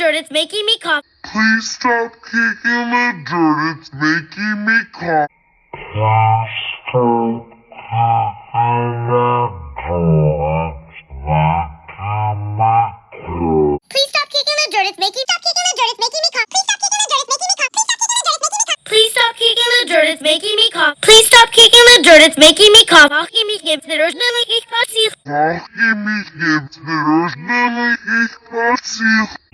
dirt, it's making me cough. Please stop kicking the dirt, it's making me cough. Please stop kicking the dirt, it's making me cough. Please stop kicking the dirt, it's making me cough. Please stop kicking the dirt, it's making me cough. Ach, mich gibt's nicht, ich passiv. Ach, mich gibt's nicht, ich passiv.